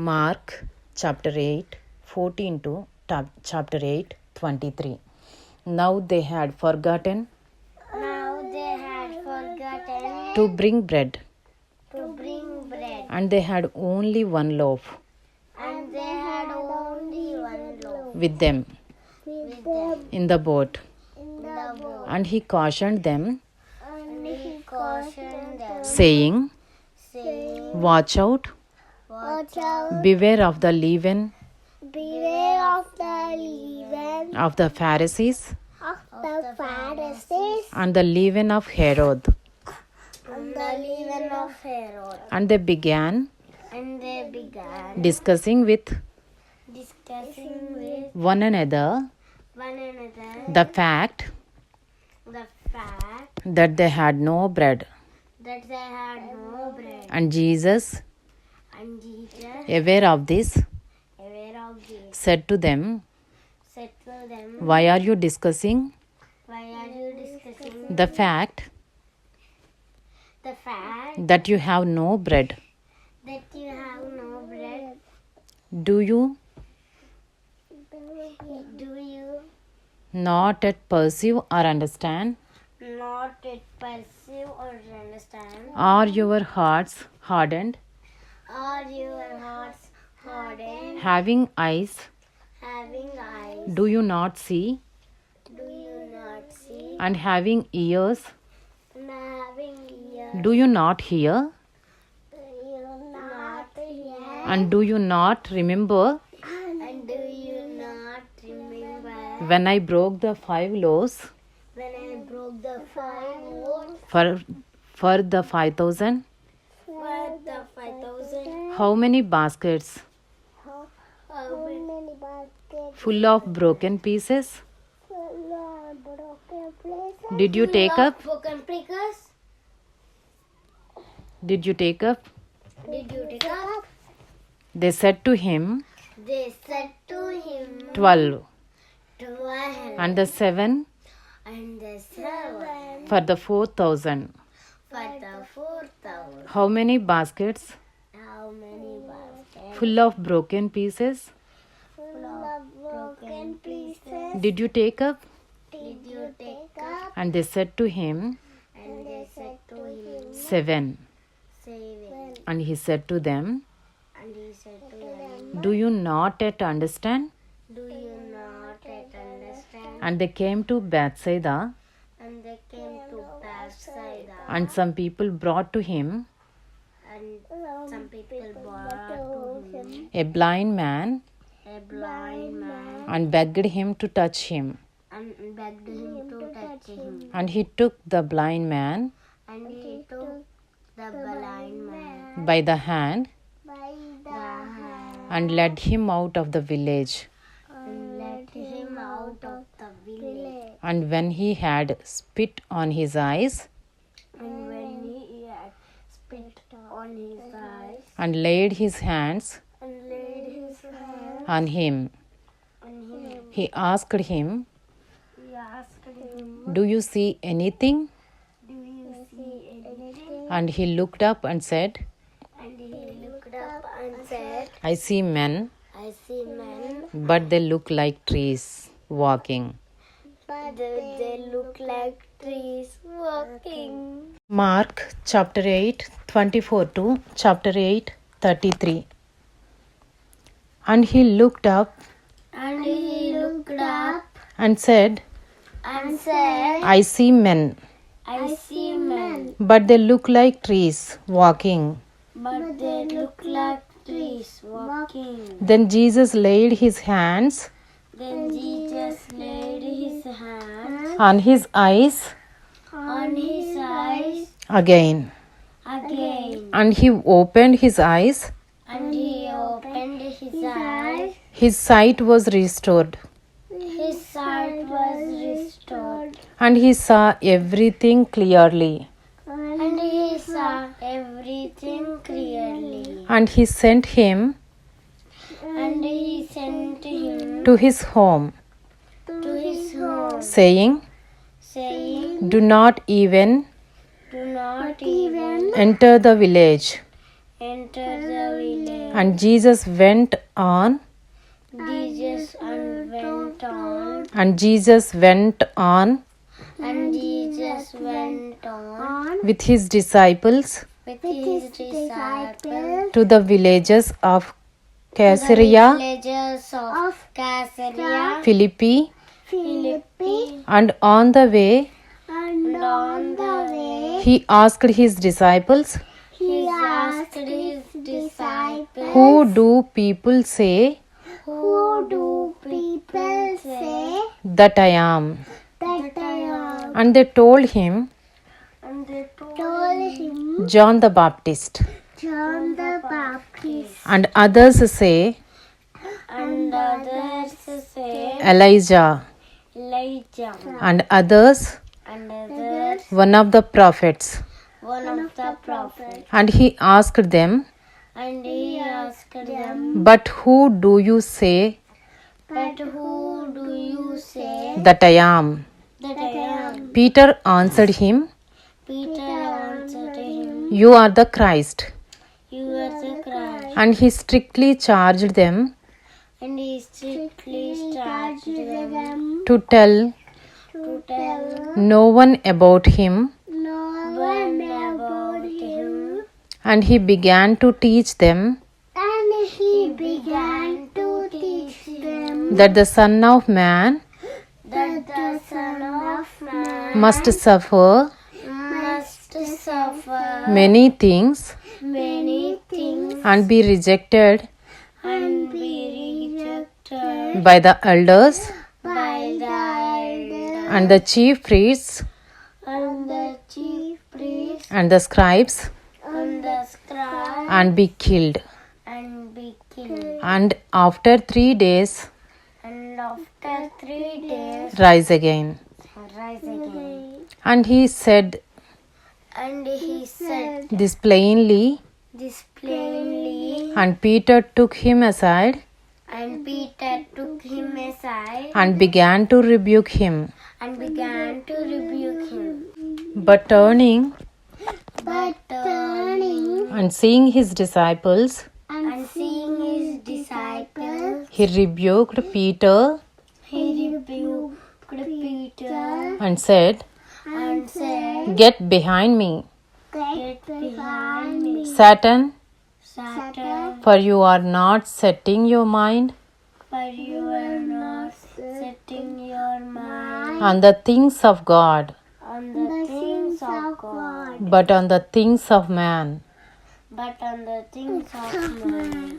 Mark chapter 8, 14 to chapter 8, 23. Now they had forgotten to bring bread, and they had only one loaf with them in the boat. And he cautioned them, saying, Watch out, beware of the leaven of the Pharisees and the leaven of Herod. And they began discussing with one another the fact that they had no bread. And Jesus, aware of this, said to them, Why are you discussing the fact that you have no bread? Do you not yet perceive or understand? Are your hearts hardened? Having eyes, do you not see? And having ears, do you not hear? And do you not remember when I broke the 5 loaves for the 5,000? How many baskets full of broken pieces did you take up? They said to him, 12. And the 7 for the 4,000. How many baskets full of broken pieces did you take up? And they said to him, 7. And he said to them, Do you not yet understand? And they came to Bethsaida, and some people brought to him a blind man, and begged him to touch him. And he took the blind man by the hand and led him out of the village. And when he had spit on his eyes and laid his hands on him, he asked him, Do you see anything? And he looked up and said, I see men, but they look like trees walking. Mark chapter 8, 24 to chapter 8, 33. And he looked up and said, I see men, but they look like trees walking. Then Jesus laid his hands on his eyes again. And he opened his eyes. His sight was restored. And he saw everything clearly. And he sent him to his home, saying, Do not even enter the village And Jesus went on. Jesus went on. And Jesus went on And Jesus went on with his disciples with his disciples to the villages of to the Caesarea villages of Caesarea Philippi, Philippi, and on the way and on the way he asked his disciples, he asked his disciples, "Who do people say Who do people say that I am?" that I am? And they told him, And they told him, "John the Baptist." John the Baptist. And others say, And others say, Elijah. Elijah. And others, And others, one of the prophets. one of the prophets. And he asked them, And he asked them, "But who do you say But who do you say that I am?" that I am? Peter answered him, Peter answered him, "You are the Christ." You are the Christ. And he strictly charged them And he strictly charged them to tell to tell no one about him. no one about him. And he began to teach them And he began to teach them that the Son of Man that the Son of Man must suffer must suffer many things many things and be rejected and be rejected by the elders by the elders and the chief priests and the chief priests and the scribes and the scribes and be killed. and be killed. And after 3 days And after 3 days rise again. rise again. And he said And he said this plainly, this plainly. and Peter took him aside And Peter took him aside and began to rebuke him. and began to rebuke him. But turning But turning and seeing his disciples, and seeing his disciples, he rebuked Peter he rebuked Peter and said, and said, "Get behind me, Get behind me, Satan, Satan, for you are not setting your mind for you are not setting your mind on the things of God, on the things of God, but on the things of man." but on the things of man.